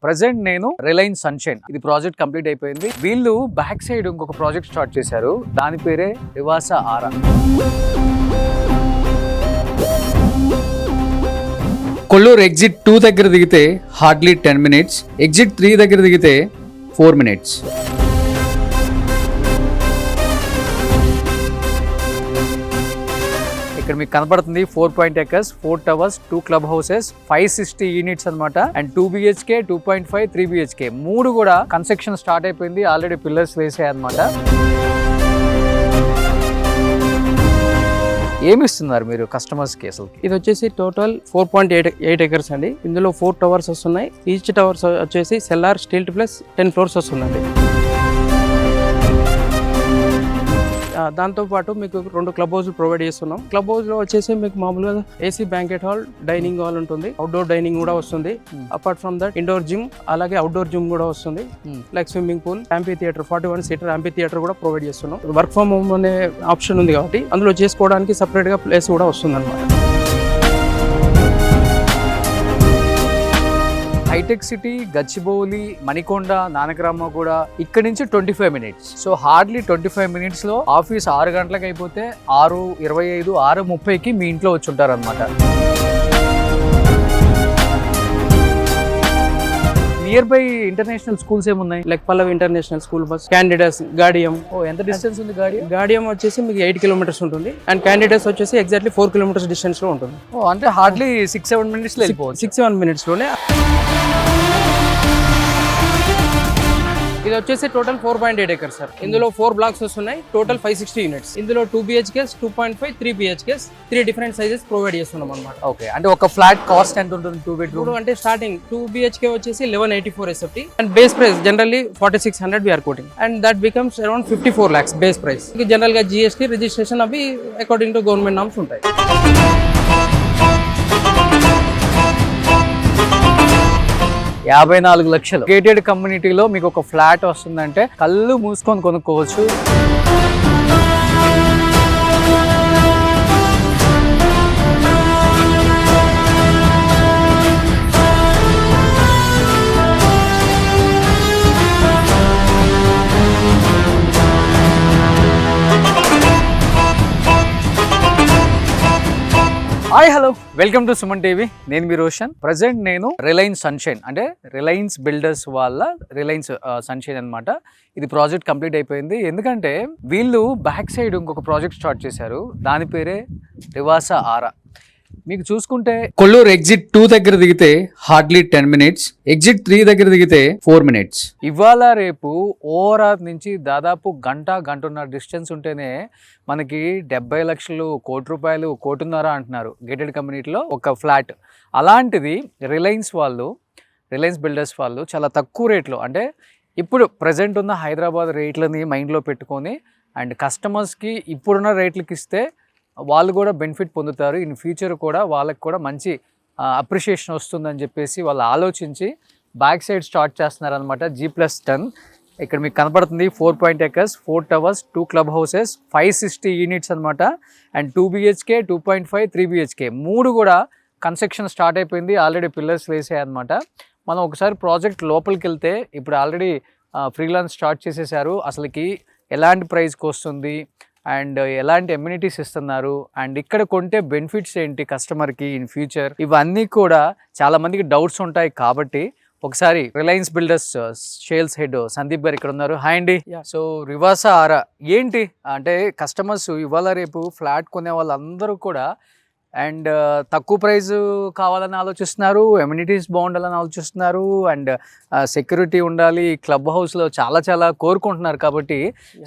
Present నేను Reliance sunshine ఇది project complete అయిపోయింది. వీళ్ళు బ్యాక్ సైడ్ ఇంకొక ప్రాజెక్ట్ స్టార్ట్ చేశారు. దాని పేరే రివాసా ఆరా. కొల్లూరు ఎగ్జిట్ 2 దగ్గర దిగితే హార్డ్లీ 10 minutes, ఎగ్జిట్ 3 దగ్గర దిగితే 4 minutes. ఇక్కడ మీకు కనపడుతుంది 4 acres, 4 towers, 2 club houses, 560 units అన్నమాట. అండ్ 2 BHK, 2.5, 3 BHK మూడు కూడా కన్స్ట్రక్షన్ స్టార్ట్ అయిపోయింది. ఆల్రెడీ పిల్లర్స్ వేసాయి అన్నమాట. ఏమి ఇస్తున్నారు మీరు కస్టమర్స్ కి అసలు? ఇది వచ్చేసి టోటల్ 4.8 acres అండి. ఇందులో 4 towers వస్తున్నాయి. ఈచ్ టవర్స్ వచ్చేసి సెల్లార్ స్టీల్ ప్లస్ 10 floors వస్తుందండి. దాంతోపాటు మీకు 2 క్లబ్ హౌస్ ప్రొవైడ్ చేస్తున్నాం. క్లబ్ హౌస్ లో వచ్చేసి మీకు మామూలుగా AC banquet hall, dining hall ఉంటుంది, అవుట్డోర్ డైనింగ్ కూడా వస్తుంది. Apart from that indoor gym, అలాగే అవుట్డోర్ జిమ్ కూడా వస్తుంది. Like swimming pool, amphitheatre, 41 seater amphitheatre కూడా ప్రొవైడ్ చేస్తున్నాం. వర్క్ ఫ్రమ్ హోమ్ అనే ఆప్షన్ ఉంది కాబట్టి అందులో చేసుకోవడానికి సపరేట్ గా ప్లేస్ కూడా వస్తుంది అనమాట. హైటెక్ సిటీ, గచ్చిబౌలి, మణికొండ, నానక్రామగూడ ఇక్కడ నుంచి 25 minutes. సో హార్డ్లీ 25 minutes లో ఆఫీస్ 6 గంటలకు అయిపోతే 6:25, 6:30కి మీ ఇంట్లో వచ్చి ఉంటారు అనమాట. నియర్ బై ఇంటర్నేషనల్ స్కూల్స్ ఏమున్నాయి? Like Pallavi international school, bus candidates, Gaudium. ఎంత డిస్టెన్స్ ఉంది గాడియం వచ్చేసి మీకు 8 kilometers ఉంటుంది. అండ్ క్యాండిడేట్స్ వచ్చేసి ఎగ్జాక్ట్లీ 4 kilometers డిస్టెన్స్ లో ఉంటుంది. అంటే హార్డ్లీ 6-7 minutes లో వెళ్ళిపోవచ్చు. 6-7 minutes లోనే. ఇది వచ్చేసి టోటల్ 4.8 acres సార్. ఇందులో 4 blocks వస్తున్నాయి. Total 560 units. ఇందులో 2 BHKs, 2.5, 3 BHKs 3 different sizes provide చేస్తున్నాం అనమాట. ఓకే, అంటే ఒక ఫ్లాట్ కాస్ట్ ఎంత ఉంటుంది 2 bedroom? అంటే స్టార్టింగ్ 2 BHK వచ్చేసి 1184 SFT and base price generally 4600 we are quoting and that becomes around 54 lakhs base price. General గా GST రిజిస్ట్రేషన్ అవి అకార్డింగ్ టు గవర్నమెంట్ నామ్స్ ఉంటాయి. 54 లక్షలు గేటెడ్ కమ్యూనిటీలో మీకు ఒక ఫ్లాట్ వస్తుందంటే కళ్ళు మూసుకొని కొనుక్కోవచ్చు. Hi, hello, welcome to Suman TV. నేను మీ రోషన్. ప్రజెంట్ నేను రిలయన్స్ సన్షైన్ అంటే రిలయన్స్ బిల్డర్స్ వాళ్ళ రిలయన్స్ సన్షైన్ అన్నమాట. ఇది ప్రాజెక్ట్ కంప్లీట్ అయిపోయింది. ఎందుకంటే వీళ్ళు బ్యాక్ సైడ్ ఇంకొక ప్రాజెక్ట్ స్టార్ట్ చేశారు. దాని పేరే రివాసా ఆరా. మీకు చూసుకుంటే కొల్లూరు ఎగ్జిట్ 2 దగ్గర దిగితే హార్డ్లీ 10 minutes, ఎగ్జిట్ 3 దగ్గర దిగితే 4 minutes. ఇవాళ రేపు ఓవరాల్ నుంచి దాదాపు గంటన్నర డిస్టెన్స్ ఉంటేనే మనకి 70 లక్షలు, ₹1,00,00,000, ₹1,50,00,000 అంటున్నారు గేటెడ్ కమ్యూనిటీలో ఒక ఫ్లాట్. అలాంటిది రిలయన్స్ బిల్డర్స్ వాళ్ళు చాలా తక్కువ రేట్లో, అంటే ఇప్పుడు ప్రజెంట్ ఉన్న హైదరాబాద్ రేట్లని మైండ్లో పెట్టుకొని అండ్ కస్టమర్స్కి ఇప్పుడున్న రేట్లకి ఇస్తే వాళ్ళు కూడా బెనిఫిట్ పొందుతారు. ఇన్ ఫ్యూచర్ కూడా వాళ్ళకి కూడా మంచి అప్రిషియేషన్ వస్తుందని చెప్పేసి వాళ్ళు ఆలోచించి బ్యాక్ సైడ్ స్టార్ట్ చేస్తున్నారనమాట. G+10 ఇక్కడ మీకు కనపడుతుంది 4 acres, 4 towers, 2 club houses, 560 units అనమాట. అండ్ 2 BHK, 2.5, 3 BHK మూడు కూడా కన్స్ట్రక్షన్ స్టార్ట్ అయిపోయింది. ఆల్రెడీ పిల్లర్స్ వేసాయి అనమాట. మనం ఒకసారి ప్రాజెక్ట్ లోపలికి వెళ్తే ఇప్పుడు ఆల్రెడీ ఫ్రీలాన్స్ స్టార్ట్ చేసేసారు. అసలుకి ఎలాంటి ప్రైస్కి వస్తుంది అండ్ ఎలాంటి ఎమ్యూనిటీస్ ఇస్తున్నారు అండ్ ఇక్కడ కొంటే బెనిఫిట్స్ ఏంటి కస్టమర్కి ఇన్ ఫ్యూచర్, ఇవన్నీ కూడా చాలా మందికి డౌట్స్ ఉంటాయి. కాబట్టి ఒకసారి Reliance builders sales head Sandeep గారు ఇక్కడ ఉన్నారు. హాయ్ అండి. సో రివాసా ఆరా ఏంటి అంటే కస్టమర్స్ ఇవాళ రేపు ఫ్లాట్ కొనే వాళ్ళందరూ కూడా అండ్ తక్కువ ప్రైస్ కావాలని ఆలోచిస్తున్నారు, ఎమ్యూనిటీస్ బాగుండాలని ఆలోచిస్తున్నారు అండ్ సెక్యూరిటీ ఉండాలి, క్లబ్ హౌస్లో చాలా కోరుకుంటున్నారు. కాబట్టి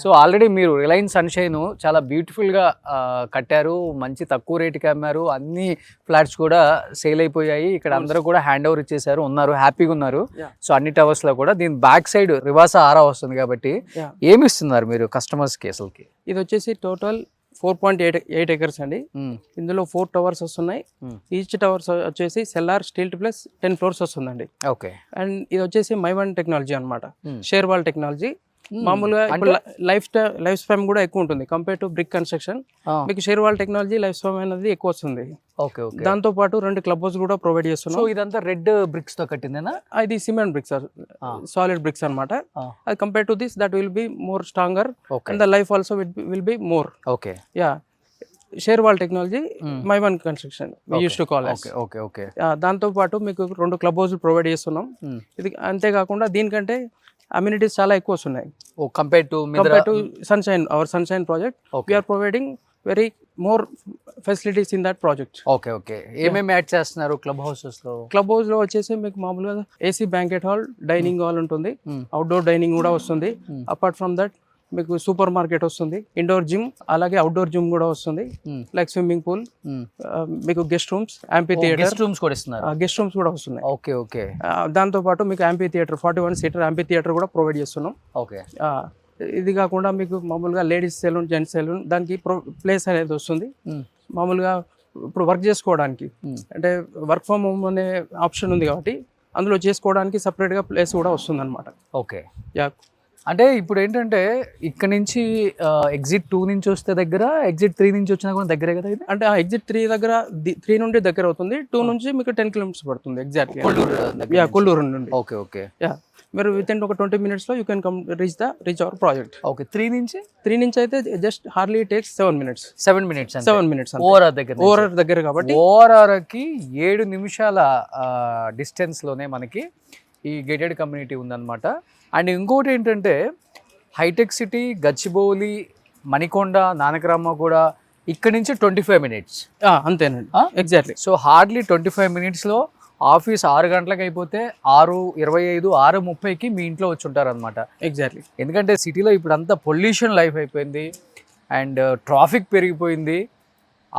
సో ఆల్రెడీ మీరు రిలయన్స్ సన్షైన్ చాలా బ్యూటిఫుల్గా కట్టారు, మంచి తక్కువ రేటుకి అమ్మారు, అన్ని ఫ్లాట్స్ కూడా సేల్ అయిపోయాయి. ఇక్కడ అందరూ కూడా హ్యాండ్ ఓవర్ ఇచ్చేసారు, హ్యాపీగా ఉన్నారు. సో అన్ని టవర్స్లో కూడా దీని బ్యాక్ సైడ్ రివాసా ఆరా వస్తుంది. కాబట్టి ఏమి ఇస్తున్నారు మీరు కస్టమర్స్కి అసలుకి? ఇది వచ్చేసి టోటల్ 4.8 acres అండి. ఇందులో 4 towers వస్తున్నాయి. ఈచ్ టవర్స్ వచ్చేసి సెల్లార్ స్టీల్ ప్లస్ 10 floors వస్తుందండి. ఓకే. అండ్ ఇది వచ్చేసి మైవన్ టెక్నాలజీ అనమాట, షేర్ వాల్ టెక్నాలజీ. మామూలుగా ఇప్పుడు లైఫ్ స్పాన్ కూడా ఎక్కువ ఉంటుంది కంపేర్ టు బ్రిక్ కన్స్ట్రక్షన్. మీకు share wall technology life span అనేది ఎక్కువ వస్తుంది. Okay okay. దాంతో పాటు 2 క్లబ్ హౌస్ కూడా ప్రొవైడ్ చేస్తున్నాం. సో ఇదంతా రెడ్ బ్రిక్స్ తో కట్టిందేనా? ఇది సిమెంట్ బ్రిక్స్, సాలిడ్ బ్రిక్స్ అన్నమాట. అది compare to this that will be more stronger and the life also will be more. Okay. Yeah, share wall technology Mivan construction use to call. Okay okay. దాంతో పాటు మీకు 2 club house provide చేస్తున్నాం. ఇది అంతేకాకుండా దీనికంటే amenities చాలా ఎక్కువ వస్తున్నాయి. Compare to sunshine, our sunshine project we are providing very more facilities in that project. Okay okay. ఏమేమి యాడ్ చేస్తున్నారు క్లబ్ హౌసెస్ లో? క్లబ్ హౌస్ లో వచ్చేసి మీకు మామూలుగా AC banquet hall, dining hall ఉంటుంది, అవుట్డోర్ డైనింగ్ కూడా వస్తుంది. అపార్ట్ ఫ్రమ్ దట్ మీకు సూపర్ మార్కెట్ వస్తుంది, ఇండోర్ జిమ్, అలాగే అవుట్డోర్ జిమ్ కూడా వస్తుంది, లైక్ స్విమ్మింగ్ పూల్, మీకు guest rooms, amphitheatre, guest rooms కూడా వస్తున్నాయి. Okay okay. దాంతో పాటు మీకు యాంపీ థియేటర్ 41 సీటర్ యాంపీ థియేటర్ కూడా ప్రొవైడ్ చేస్తున్నాం. ఓకే. ఇది కాకుండా మీకు మామూలుగా లేడీస్ సెలూన్, జెంట్స్ సెలూన్, దానికి ప్లేస్ అనేది వస్తుంది. మామూలుగా ఇప్పుడు వర్క్ చేసుకోవడానికి అంటే వర్క్ ఫ్రమ్ హోమ్ అనే ఆప్షన్ ఉంది కాబట్టి అందులో చేసుకోవడానికి సపరేట్గా ప్లేస్ కూడా వస్తుంది అనమాట. ఓకే. యా, అంటే ఇప్పుడు ఏంటంటే ఇక్కడ నుంచి ఎగ్జిట్ 2 నుంచి వస్తే దగ్గర, ఎగ్జిట్ 3 నుంచి వచ్చినా కూడా దగ్గరే కదా ఇది? అంటే ఎగ్జిట్ 3 దగ్గర, 3 నుండి దగ్గర అవుతుంది, 2 నుంచి మీకు 10 కిలోమీటర్స్ పడుతుంది ఎగ్జాక్ట్లీ. కొల్లూరు నుండి. Okay okay. యా, మీరు విత్ ఇన్ ఒక 20 minutes లో you can reach our project. Okay. 3 నుంచి అయితే just hardly takes 7 minutes. 7 minutes ORR దగ్గర కాబట్టి ఓఆర్ఆర్ కి 7 నిమిషాల డిస్టెన్స్ లోనే మనకి ఈ గేటెడ్ కమ్యూనిటీ ఉందన్నమాట. అండ్ ఇంకోటి ఏంటంటే హైటెక్ సిటీ, గచ్చిబౌలి, మణికొండ, నానక్రామ కూడా ఇక్కడ నుంచి 25 minutes. అంతేనండి, ఎగ్జాక్ట్లీ. సో హార్డ్లీ 25 minutesలో ఆఫీస్ 6 గంటలకు అయిపోతే 6:25, 6:30కి మీ ఇంట్లో వచ్చి ఉంటారనమాట. ఎగ్జాక్ట్లీ. ఎందుకంటే సిటీలో ఇప్పుడు అంతా పొల్యూషన్ లైఫ్ అయిపోయింది అండ్ ట్రాఫిక్ పెరిగిపోయింది.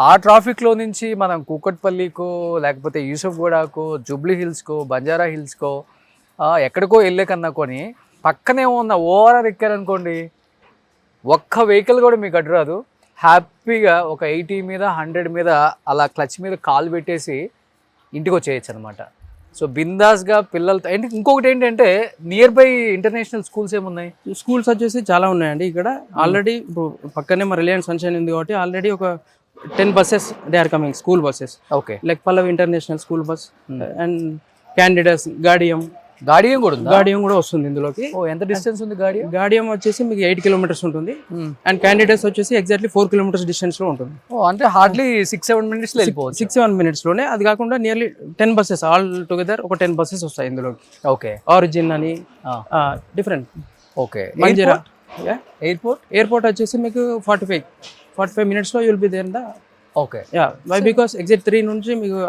ఆ ట్రాఫిక్లో నుంచి మనం కూకట్పల్లికో, లేకపోతే యూసఫ్గూడకో, జూబ్లీ హిల్స్కో, బంజారా హిల్స్కో, ఎక్కడికో వెళ్ళే కన్నా కొని పక్కనే ఉన్న ఓఆర్ఆర్ ఎక్కారనుకోండి, ఒక్క వెహికల్ కూడా మీకు అడ్డు రాదు. హ్యాపీగా ఒక 80 మీద 100 మీద అలా క్లచ్ మీద కాలు పెట్టేసి ఇంటికి వచ్చేయచ్చు అనమాట. సో బిందాస్గా పిల్లలతో. ఇంకొకటి ఏంటంటే నియర్ బై ఇంటర్నేషనల్ స్కూల్స్ ఏమున్నాయి? స్కూల్స్ వచ్చేసి చాలా ఉన్నాయండి ఇక్కడ. ఆల్రెడీ ఇప్పుడు పక్కనే మా రిలయన్స్ సన్షైన్ ఉంది కాబట్టి ఆల్రెడీ ఒక 10 buses they are coming, school buses. Okay. Like Pallavi international school bus and candidates, Gaudium కూడా ఉంది. గాడియం కూడా వస్తుంది ఇందులోకి. ఎంత డిస్టెన్స్ ఉంది గాడియం? గాడియం వచ్చేసి మీకు 8 kilometers ఉంటుంది అండ్ క్యాండిడేట్స్ వచ్చేసి ఎగ్జాక్ట్లీ 4 kilometers డిస్టెన్స్ లో ఉంటుంది. అంటే హార్డ్లీ 6-7 minutes లో వెళ్ళిపోవచ్చు. 6-7 minutes లోనే. అది కాకుండా నియర్లీ 10 buses ఆల్ టుగెదర్, ఒక 10 buses వస్తాయి ఇందులోకి. ఓకే. ఆరిజిన్ అని డిఫరెంట్. ఓకే. మంజిరా ఎయిర్పోర్ట్ వచ్చేసి మీకు 45 minutes లో you'll be there the. Okay. Yeah, why because exit 3 నుంచి మీకు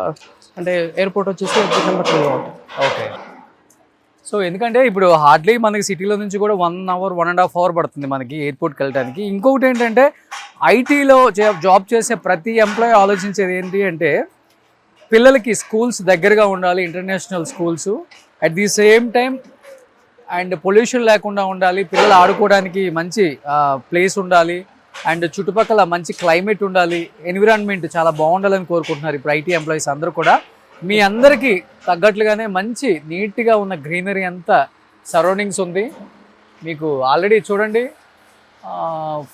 అంటే ఎయిర్పోర్ట్ వచ్చేసి నెంబర్ 2 ఉంటుంది. ఓకే. సో ఎందుకంటే ఇప్పుడు హార్డ్లీ మనకి సిటీలో నుంచి కూడా 1 hour 1.5 hour పడుతుంది మనకి ఎయిర్పోర్ట్కి వెళ్ళడానికి. ఇంకొకటి ఏంటంటే ఐటీలో జాబ్ చేసే ప్రతి ఎంప్లాయీ ఆలోచించేది ఏంటి అంటే పిల్లలకి స్కూల్స్ దగ్గరగా ఉండాలి, international schools, at the same time and pollution లేకుండా ఉండాలి, పిల్లలు ఆడుకోవడానికి మంచి ప్లేస్ ఉండాలి, అండ్ చుట్టుపక్కల మంచి క్లైమేట్ ఉండాలి, ఎన్విరాన్మెంట్ చాలా బాగుండాలని కోరుకుంటున్నారు ఇప్పుడు ఐటీ ఎంప్లాయీస్ అందరూ కూడా. మీ అందరికీ తగ్గట్లుగానే మంచి నీట్గా ఉన్న గ్రీనరీ అంతా సరౌండింగ్స్ ఉంది మీకు. ఆల్రెడీ చూడండి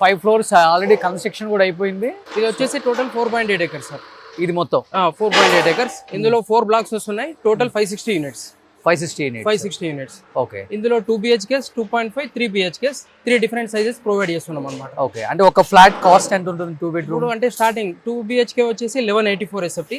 5 floors ఆల్రెడీ కన్స్ట్రక్షన్ కూడా అయిపోయింది. ఇది వచ్చేసి టోటల్ 4.8 acres సార్. ఇది మొత్తం 4.8 acres. ఇందులో 4 blocks వస్తున్నాయి. Total 560 units. 560 units. ఓకే. ఇందులో 2 BHKs, 2.5, 3 BHKs, 3 different sizes provide చేస్తున్నాం అనమాట. ఓకే. అంటే ఒక ఫ్లాట్ కాస్ట్ ఎంత ఉంటుంది 2 bedroom? అంటే స్టార్టింగ్ 2 BHK వచ్చేసి 1184 SFT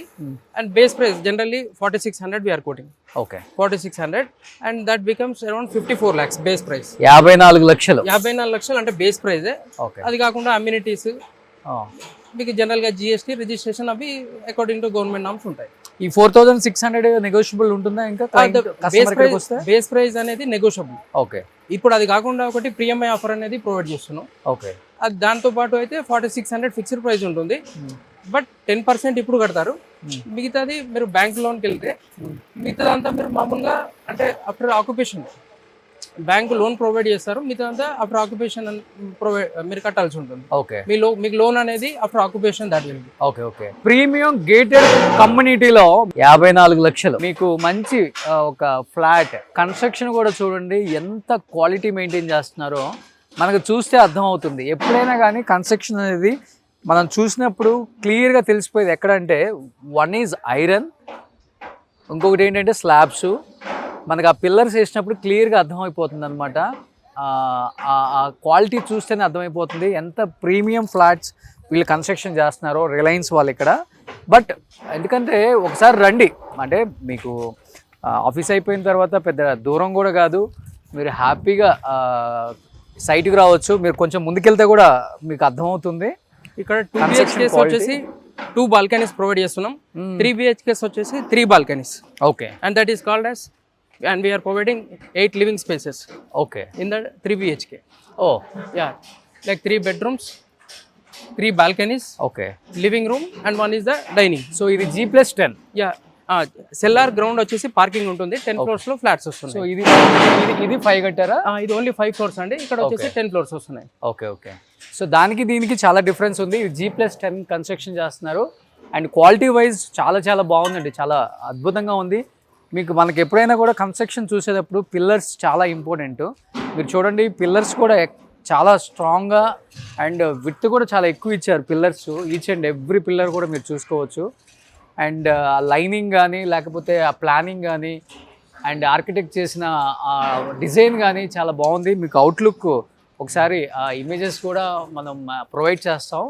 and base price generally 4600 we are quoting. Okay. 4600 and that becomes around 54 lakhs base price. 54 లక్షలు. 54 లక్షలు అంటే బేస్ ప్రైజే. ఓకే. అది కాకుండా అమ్యూనిటీస్ మీకు జనరల్గా జిఎస్టీ రిజిస్ట్రేషన్ అవి అకార్డింగ్ టు గవర్నమెంట్ నామ్స్ ఉంటాయి. ఈ 4600 నెగోషియబుల్ ఉంటుందా? ఇంకా బేస్ ప్రైస్ అనేది నెగోషియబుల్. ఓకే. ఇప్పుడు అది కాకుండా ఒకటి ప్రీఎంఐ ఆఫర్ అనేది ప్రొవైడ్ చేస్తున్నాం. ఓకే. అది దాంతో పాటు అయితే 4600 ఫిక్స్డ్ ప్రైస్ ఉంటుంది. బట్ 10% ఇప్పుడు కడతారు. మిగతాది మీరు బ్యాంక్ లోన్కి వెళ్తే మిగతాదంతా మీరు మామూలుగా అంటే after occupation bank loan provide చేస్తారు, మిగతా ఆఫ్టర్ ఆక్యుపేషన్ ప్రొవైడ్ మీరు కట్టాల్సి ఉంటుంది. ఓకే మీకు లోన్ అనేది after occupation that will be. Okay okay. Premium gated కమ్యూనిటీలో 54 లక్షలు మీకు మంచి ఒక ఫ్లాట్. కన్స్ట్రక్షన్ కూడా చూడండి ఎంత క్వాలిటీ మెయింటైన్ చేస్తున్నారో మనకు చూస్తే అర్థమవుతుంది. ఎప్పుడైనా కానీ కన్స్ట్రక్షన్ అనేది మనం చూసినప్పుడు క్లియర్గా తెలిసిపోయేది ఎక్కడంటే, వన్ ఈజ్ ఐరన్, ఇంకొకటి ఏంటంటే స్లాబ్స్. మనకు ఆ పిల్లర్స్ వేసినప్పుడు క్లియర్గా అర్థమైపోతుంది అనమాట. ఆ క్వాలిటీ చూస్తేనే అర్థమైపోతుంది ఎంత ప్రీమియం ఫ్లాట్స్ వీళ్ళు కన్స్ట్రక్షన్ చేస్తున్నారో రిలయన్స్ వాళ్ళు ఇక్కడ. బట్ ఎందుకంటే ఒకసారి రండి, అంటే మీకు ఆఫీస్ అయిపోయిన తర్వాత పెద్ద దూరం కూడా కాదు, మీరు హ్యాపీగా సైట్కి రావచ్చు. మీరు కొంచెం ముందుకెళ్తే కూడా మీకు అర్థమవుతుంది. ఇక్కడ 2 BHKs వచ్చేసి 2 బాల్కనీస్ ప్రొవైడ్ చేస్తున్నాం. 3 BHKs వచ్చేసి 3 balconies. Okay. And that is called as, and we are providing 8 living spaces. Okay. In that 3 BHK. Oh yeah, like 3 bedrooms, 3 balconies. Okay. Living room and 1 is the dining. So ఇది G+10. Yeah, cellar ground వచ్చేసి parking ఉంటుంది. 10 floors లో flats వస్తున్నాయి. So ఇది 5 కట్టారా? ఇది only 5 floors అండి. ఇక్కడ వచ్చేసి 10 floors వస్తున్నాయి. Okay okay. సో దానికి దీనికి చాలా డిఫరెన్స్ ఉంది. ఇది G+10 కన్స్ట్రక్షన్ చేస్తున్నారు. అండ్ క్వాలిటీ వైజ్ చాలా చాలా బాగుందండి, చాలా అద్భుతంగా ఉంది. మీకు మనకి ఎప్పుడైనా కూడా కన్స్ట్రక్షన్ చూసేటప్పుడు పిల్లర్స్ చాలా ఇంపార్టెంట్. మీరు చూడండి, పిల్లర్స్ కూడా చాలా స్ట్రాంగ్గా అండ్ విడ్త్ కూడా చాలా ఎక్కువ ఇచ్చారు pillars. Each and every pillar కూడా మీరు చూసుకోవచ్చు. అండ్ ఆ లైనింగ్ కానీ, లేకపోతే ఆ ప్లానింగ్ కానీ, అండ్ ఆర్కిటెక్ట్ చేసిన డిజైన్ కానీ చాలా బాగుంది. మీకు అవుట్లుక్ ఒకసారి ఆ ఇమేజెస్ కూడా మనం ప్రొవైడ్ చేస్తాం.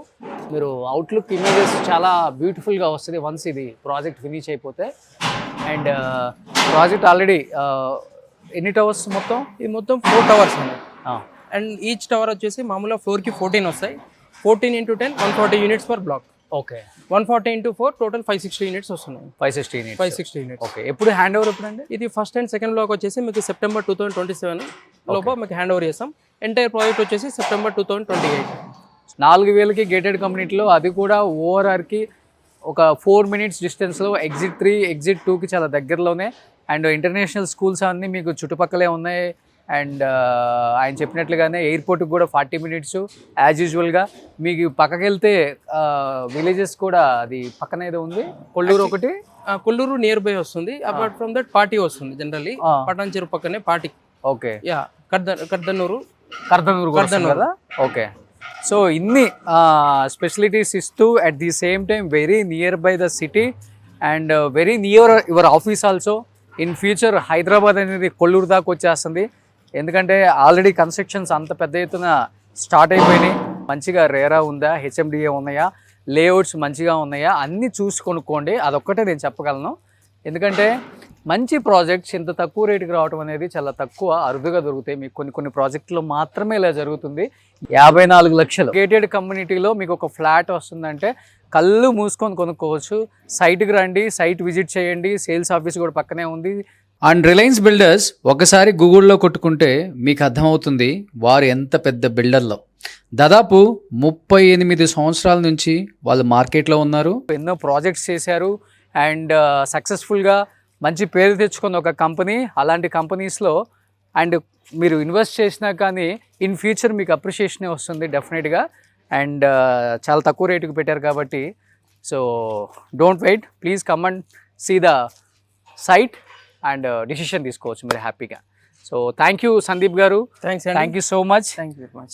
మీరు అవుట్లుక్ ఇమేజెస్ చాలా బ్యూటిఫుల్గా వస్తుంది వన్స్ ఇది ప్రాజెక్ట్ ఫినిష్ అయిపోతే. అండ్ ప్రాజెక్ట్ ఆల్రెడీ ఎన్ని టవర్స్ మొత్తం? ఇది మొత్తం 4 towers అండి. అండ్ ఈచ్ టవర్ వచ్చేసి మామూలుగా ఫ్లోర్కి 14 వస్తాయి. 14 into 10 140 units per block. Okay. 140 into 4 total 560 units వస్తున్నాయి. 560 units. ఓకే. ఎప్పుడు హ్యాండ్ ఓవర్ ఎప్పుడండి? ఇది ఫస్ట్ అండ్ సెకండ్ బ్లాక్ వచ్చేసి మీకు సెప్టెంబర్ 2027 లోపల మీకు హ్యాండ్ ఓవర్ చేస్తాం. ఎంటైర్ ప్రాజెక్ట్ వచ్చేసి సెప్టెంబర్ 2028. 4000కి గేటెడ్ కమ్యూనిటీలో, అది కూడా ఓఆర్ఆర్కి ఒక 4 minutes డిస్టెన్స్లో, ఎగ్జిట్ 3 ఎగ్జిట్ 2కి చాలా దగ్గరలోనే. అండ్ ఇంటర్నేషనల్ స్కూల్స్ అన్నీ మీకు చుట్టుపక్కలే ఉన్నాయి. అండ్ ఆయన చెప్పినట్లుగానే ఎయిర్పోర్ట్కి కూడా 40 minutes యాజ్ యూజువల్గా. మీకు పక్కకి వెళ్తే విలేజెస్ కూడా అది పక్కన ఏదో ఉంది, కొల్లూరు ఒకటి. కొల్లూరు నియర్ బై వస్తుంది. అపార్ట్ ఫ్రమ్ దట్ పార్టీ వస్తుంది జనరల్లీ. పటాన్ చెరువు పక్కనే పార్టీ. ఓకే. యా, కర్దన్నూరు కదా. ఓకే. సో ఇన్ని స్పెషలిటీస్ ఇస్తూ at the same time very near by the city and very near your office also. In future Hyderabad అనేది కొల్లూరు దాకా వచ్చేస్తుంది. ఎందుకంటే ఆల్రెడీ కన్స్ట్రక్షన్స్ అంత పెద్ద ఎత్తున స్టార్ట్ అయిపోయినాయి. మంచిగా రేరా ఉందా, హెచ్ఎండిఏ ఉన్నాయా, లేఅవుట్స్ మంచిగా ఉన్నాయా, అన్నీ చూసి కొనుక్కోండి. అదొక్కటే నేను చెప్పగలను. ఎందుకంటే మంచి ప్రాజెక్ట్స్ ఇంత తక్కువ రేటుకి రావడం అనేది చాలా తక్కువ, అరుదుగా దొరుకుతాయి. మీకు కొన్ని ప్రాజెక్టులో మాత్రమే ఇలా జరుగుతుంది. 54 లక్షలు గేటెడ్ కమ్యూనిటీలో మీకు ఒక ఫ్లాట్ వస్తుందంటే కళ్ళు మూసుకొని కొనుక్కోవచ్చు. సైట్కి రండి, సైట్ విజిట్ చేయండి. సేల్స్ ఆఫీస్ కూడా పక్కనే ఉంది. అండ్ రిలయన్స్ బిల్డర్స్ ఒకసారి గూగుల్లో కొట్టుకుంటే మీకు అర్థమవుతుంది వారు ఎంత పెద్ద బిల్డర్లో. దాదాపు 38 సంవత్సరాల నుంచి వాళ్ళు మార్కెట్లో ఉన్నారు. ఎన్నో ప్రాజెక్ట్స్ చేశారు అండ్ సక్సెస్ఫుల్గా మంచి పేరు తెచ్చుకున్న ఒక కంపెనీ. అలాంటి కంపెనీస్లో అండ్ మీరు ఇన్వెస్ట్ చేసినా కానీ ఇన్ ఫ్యూచర్ మీకు అప్రిషియేషనే వస్తుంది డెఫినెట్గా. అండ్ చాలా తక్కువ రేటుకి పెట్టారు కాబట్టి so don't wait, please come and see the site and decision తీసుకోవచ్చు మీరు హ్యాపీగా. So thank you Sandeep garu, thank you so much.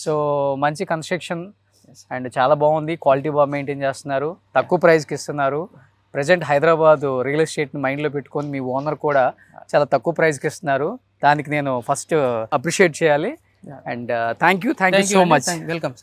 So మంచి కన్స్ట్రక్షన్ అండ్ చాలా బాగుంది, క్వాలిటీ బాగా మెయింటైన్ చేస్తున్నారు, తక్కువ ప్రైస్కి ఇస్తున్నారు. ప్రజెంట్ హైదరాబాద్ రియల్ ఎస్టేట్ని మైండ్లో పెట్టుకొని మీ ఓనర్ కూడా చాలా తక్కువ ప్రైస్కి ఇస్తున్నారు. దానికి నేను ఫస్ట్ అప్రిషియేట్ చేయాలి. And thank you so much. Welcome.